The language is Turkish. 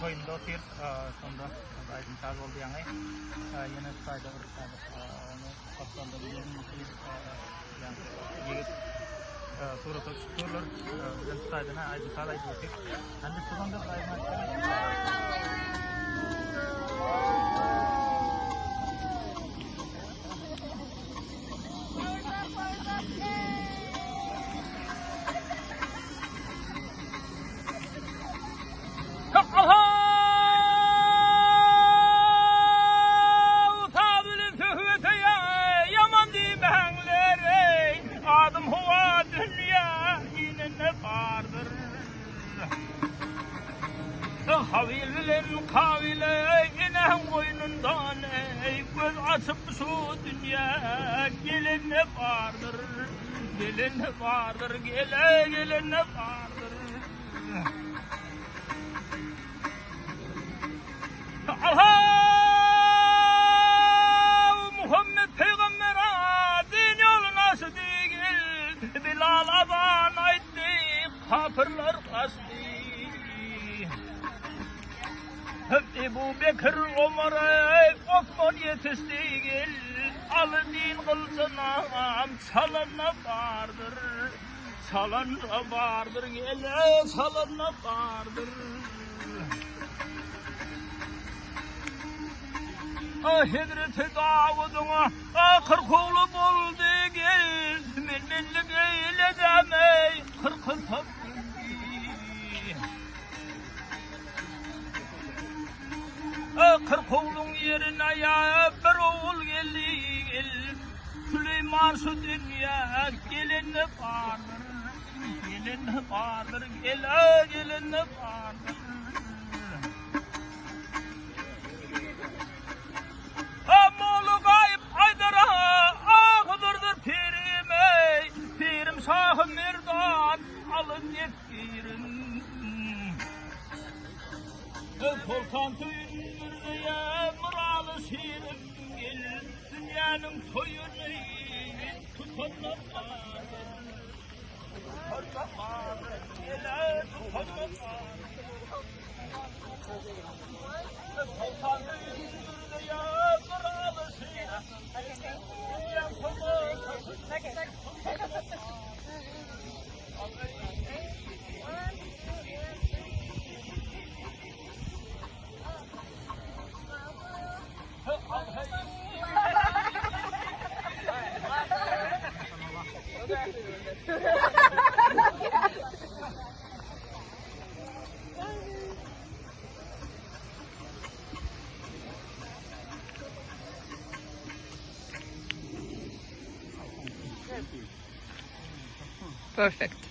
toyunda otur, sonda aydın sağ oldu yani. Yine sayda onu kapsamda bir yani surat tuturlar, sayda aydın sağ aydın otur. Anda sonda Havilin kavile inen koynundan göz açıp şu dünya gelin ne vardır, gelin ne vardır, gelin ne vardır. Allah Muhammed Peygamber din yolu nasıl değil, Bilal adan aytti, kapırlar kastı. Ebu Bekir, Ömer, Osman yetişti, alın din kılsınam, çalınma vardır, çalınma vardır, gele çalınma vardır. Hazreti Davud'una kırkoğlu buldu, gel, minillik eyle demey, kırkın tabi. Kırkoğlu'nun yerine ya bir oğul geldi, Süleyman şu dünya gelin ne vardır, gelin ne vardır, gelin ne vardır. Moğlu gayip Aydar'a ağıdırdır pirime, pirim Şah-ı Merdan alın yetkirim. Sultan Tüyünür'e mıralı şiirim gel, dünyanın toyunu tutanlar vardır, tutanlar vardır, gele tutanlar vardır. Sultan Tüyünür'e mıralı şiirim gel, dünyanın toyunu tutanlar vardır. Perfect.